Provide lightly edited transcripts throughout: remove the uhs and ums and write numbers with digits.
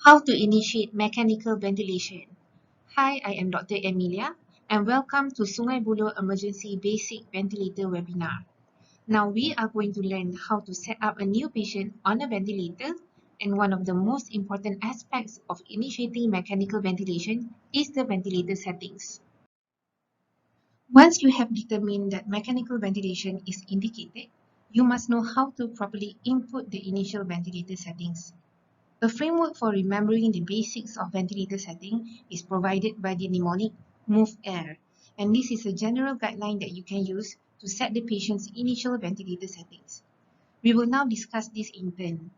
How to initiate mechanical ventilation. Hi, I am Dr. Amelia and welcome to Sungai Buloh Emergency Basic Ventilator webinar. Now we are going to learn how to set up a new patient on a ventilator, and one of the most important aspects of initiating mechanical ventilation is the ventilator settings. Once you have determined that mechanical ventilation is indicated, you must know how to properly input the initial ventilator settings. A framework for remembering the basics of ventilator setting is provided by the mnemonic Move Air, and this is a general guideline that you can use to set the patient's initial ventilator settings. We will now discuss this in turn.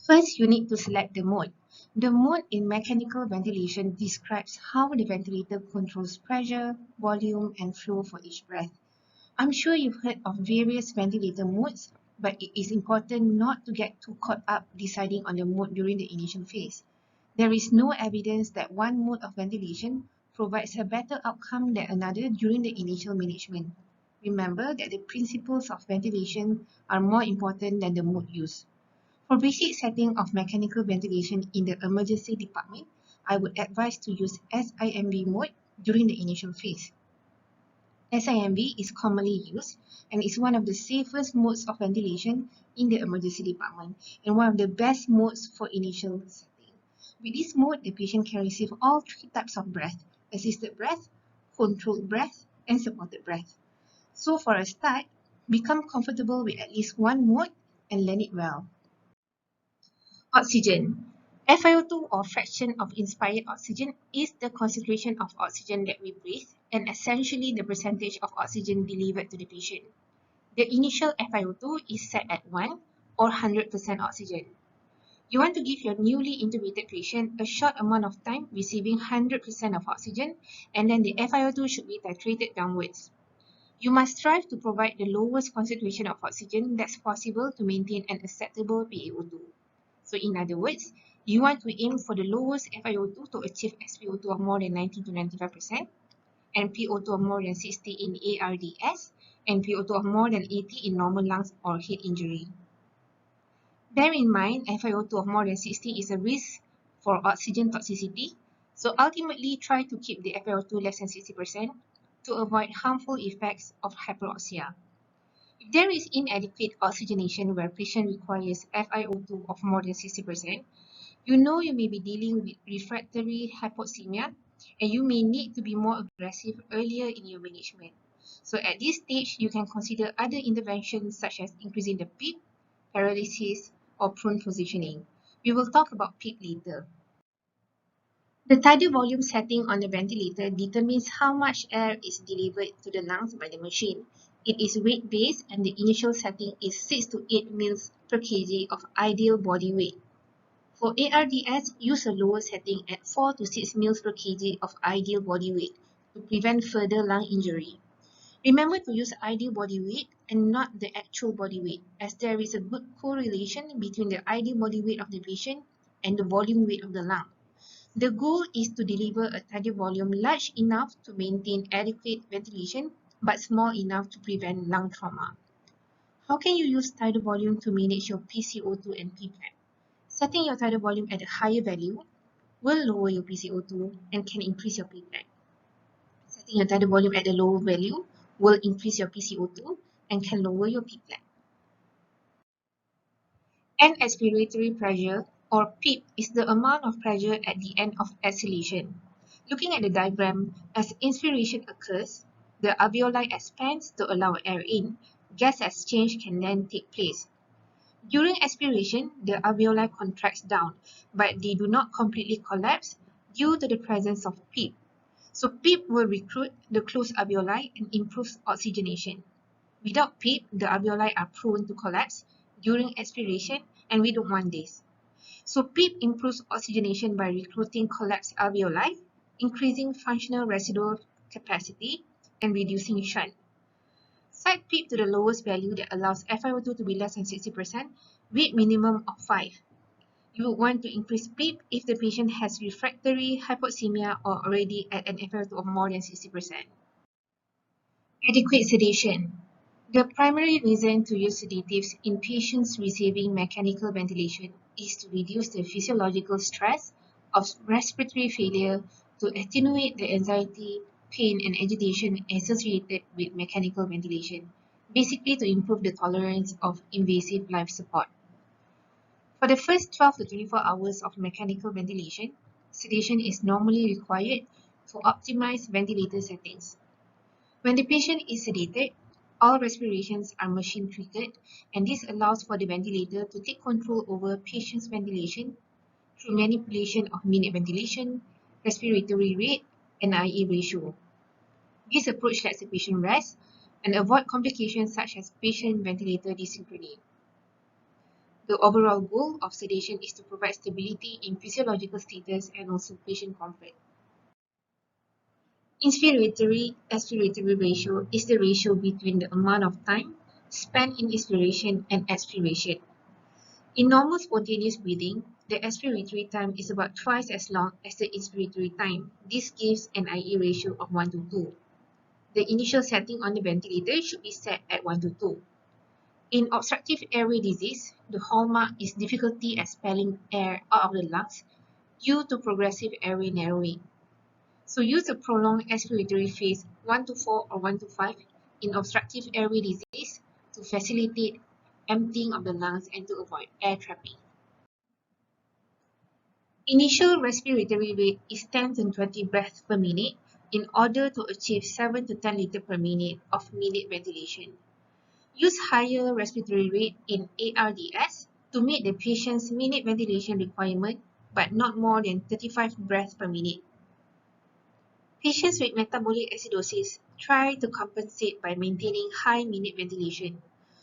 First, you need to select the mode. The mode in mechanical ventilation describes how the ventilator controls pressure, volume, and flow for each breath. I'm sure you've heard of various ventilator modes, but it is important not to get too caught up deciding on the mode during the initial phase. There is no evidence that one mode of ventilation provides a better outcome than another during the initial management. Remember that the principles of ventilation are more important than the mode used. For basic setting of mechanical ventilation in the emergency department, I would advise to use SIMV mode during the initial phase. SIMV is commonly used and is one of the safest modes of ventilation in the emergency department and one of the best modes for initial setting. With this mode, the patient can receive all three types of breath: assisted breath, controlled breath, and supported breath. So for a start, become comfortable with at least one mode and learn it well. Oxygen. FiO2, or fraction of inspired oxygen, is the concentration of oxygen that we breathe and essentially the percentage of oxygen delivered to the patient. The initial FiO2 is set at 1 or 100% oxygen. You want to give your newly intubated patient a short amount of time receiving 100% of oxygen, and then the FiO2 should be titrated downwards. You must strive to provide the lowest concentration of oxygen that's possible to maintain an acceptable PaO2. So in other words, you want to aim for the lowest FiO2 to achieve SpO2 of more than 90 to 95%, and PO2 of more than 60 in ARDS, and PO2 of more than 80 in normal lungs or head injury. Bear in mind, FiO2 of more than 60 is a risk for oxygen toxicity, so ultimately try to keep the FiO2 less than 60% to avoid harmful effects of hyperoxia. If there is inadequate oxygenation where patient requires FiO2 of more than 60%, you know you may be dealing with refractory hypoxemia and you may need to be more aggressive earlier in your management. So at this stage, you can consider other interventions such as increasing the PEEP, paralysis, or prone positioning. We will talk about PEEP later. The tidal volume setting on the ventilator determines how much air is delivered to the lungs by the machine. It is weight-based and the initial setting is 6 to 8 mL per kg of ideal body weight. For ARDS, use a lower setting at 4 to 6 mL per kg of ideal body weight to prevent further lung injury. Remember to use ideal body weight and not the actual body weight, as there is a good correlation between the ideal body weight of the patient and the volume weight of the lung. The goal is to deliver a tidal volume large enough to maintain adequate ventilation, but small enough to prevent lung trauma. How can you use tidal volume to manage your PCO2 and PEEP? Setting your tidal volume at a higher value will lower your PCO2 and can increase your PEEP. Setting your tidal volume at a lower value will increase your PCO2 and can lower your PEEP. End expiratory pressure, or PEEP, is the amount of pressure at the end of exhalation. Looking at the diagram, as inspiration occurs, the alveoli expands to allow air in. Gas exchange can then take place. During expiration, the alveoli contracts down, but they do not completely collapse due to the presence of PEEP. So PEEP will recruit the closed alveoli and improves oxygenation. Without PEEP, the alveoli are prone to collapse during expiration, and we don't want this. So PEEP improves oxygenation by recruiting collapsed alveoli, increasing functional residual capacity, and reducing shunt. Set PEEP to the lowest value that allows FiO2 to be less than 60% with minimum of 5. You would want to increase PEEP if the patient has refractory hypoxemia or already at an FiO2 of more than 60%. Adequate sedation. The primary reason to use sedatives in patients receiving mechanical ventilation is to reduce the physiological stress of respiratory failure, to attenuate the anxiety, pain, and agitation associated with mechanical ventilation, basically to improve the tolerance of invasive life support. For the first 12 to 24 hours of mechanical ventilation, sedation is normally required to optimize ventilator settings. When the patient is sedated, all respirations are machine triggered, and this allows for the ventilator to take control over patient's ventilation through manipulation of minute ventilation, respiratory rate, and IE ratio. This approach lets the patient rest and avoid complications such as patient ventilator desynchrony. The overall goal of sedation is to provide stability in physiological status and also patient comfort. Inspiratory-expiratory ratio is the ratio between the amount of time spent in inspiration and expiration. In normal spontaneous breathing, the expiratory time is about twice as long as the inspiratory time. This gives an IE ratio of 1 to 2. The initial setting on the ventilator should be set at 1 to 2. In obstructive airway disease, the hallmark is difficulty expelling air out of the lungs due to progressive airway narrowing. So use a prolonged expiratory phase 1 to 4 or 1 to 5 in obstructive airway disease to facilitate emptying of the lungs and to avoid air trapping. Initial respiratory rate is 10 to 20 breaths per minute in order to achieve 7 to 10 liters per minute of minute ventilation. Use higher respiratory rate in ARDS to meet the patient's minute ventilation requirement, but not more than 35 breaths per minute. Patients with metabolic acidosis try to compensate by maintaining high minute ventilation.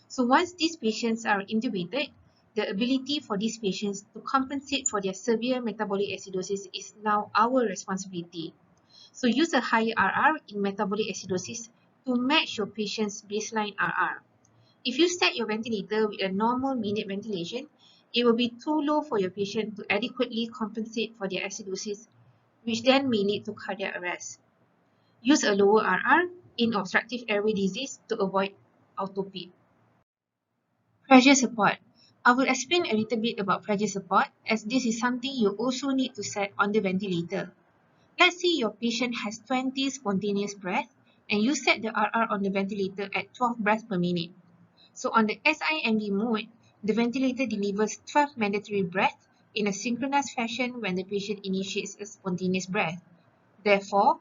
So once these patients are intubated, the ability for these patients to compensate for their severe metabolic acidosis is now our responsibility. So use a higher RR in metabolic acidosis to match your patient's baseline RR. If you set your ventilator with a normal minute ventilation, it will be too low for your patient to adequately compensate for their acidosis, which then may lead to cardiac arrest. Use a lower RR in obstructive airway disease to avoid auto-PEEP. Pressure support. I will explain a little bit about pressure support, as this is something you also need to set on the ventilator. Let's say your patient has 20 spontaneous breaths and you set the RR on the ventilator at 12 breaths per minute. So on the SIMV mode, the ventilator delivers 12 mandatory breaths in a synchronous fashion when the patient initiates a spontaneous breath. Therefore,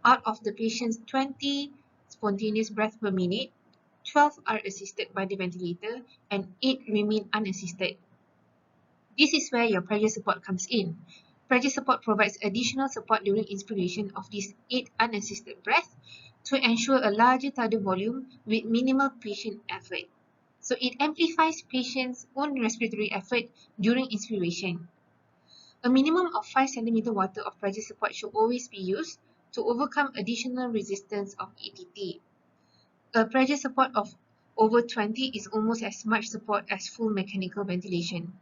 out of the patient's 20 spontaneous breaths per minute, 12 are assisted by the ventilator and 8 remain unassisted. This is where your pressure support comes in. Pressure support provides additional support during inspiration of these 8 unassisted breaths to ensure a larger tidal volume with minimal patient effort. So it amplifies patient's own respiratory effort during inspiration. A minimum of 5 cm water of pressure support should always be used to overcome additional resistance of ATT. A pressure support of over 20 is almost as much support as full mechanical ventilation.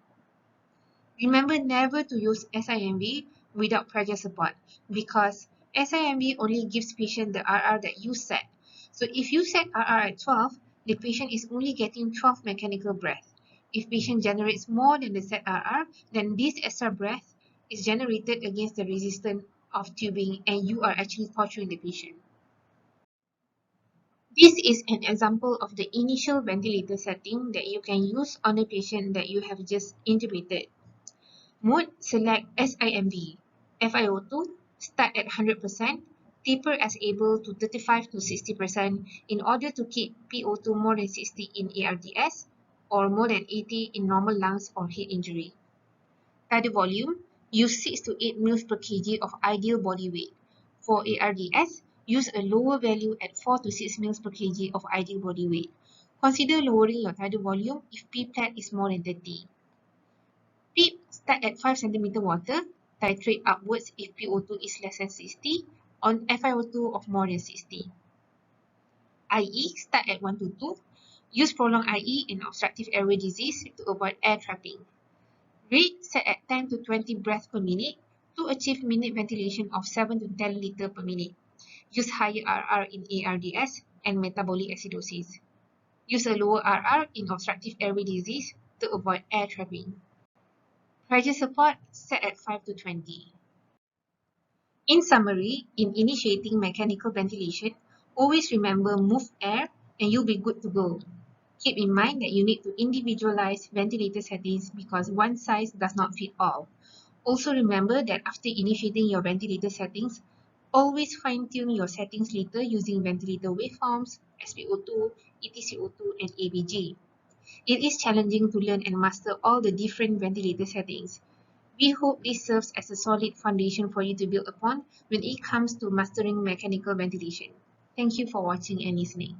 Remember never to use SIMV without pressure support, because SIMV only gives patient the RR that you set. So if you set RR at 12, the patient is only getting 12 mechanical breaths. If patient generates more than the set RR, then this extra breath is generated against the resistance of tubing and you are actually torturing the patient. This is an example of the initial ventilator setting that you can use on the patient that you have just intubated. Mode, select SIMV. FiO2, start at 100%, taper as able to 35 to 60% in order to keep PO2 more than 60 in ARDS or more than 80 in normal lungs or head injury. Tidal volume, use 6 to 8 mL per kg of ideal body weight. For ARDS, use a lower value at 4 to 6 mL per kg of ideal body weight. Consider lowering your tidal volume if P-plat is more than 30. PEEP, start at 5 cm water, titrate upwards if PO2 is less than 60, on FiO2 of more than 60. IE, start at 1 to 2, use prolonged IE in obstructive airway disease to avoid air trapping. Rate, set at 10 to 20 breaths per minute to achieve minute ventilation of 7 to 10 liters per minute. Use higher RR in ARDS and metabolic acidosis. Use a lower RR in obstructive airway disease to avoid air trapping. Pressure support set at 5 to 20. In summary, in initiating mechanical ventilation, always remember move air and you'll be good to go. Keep in mind that you need to individualize ventilator settings because one size does not fit all. Also remember that after initiating your ventilator settings, always fine-tune your settings later using ventilator waveforms, SpO2, EtCO2, and ABG. It is challenging to learn and master all the different ventilator settings. We hope this serves as a solid foundation for you to build upon when it comes to mastering mechanical ventilation. Thank you for watching and listening.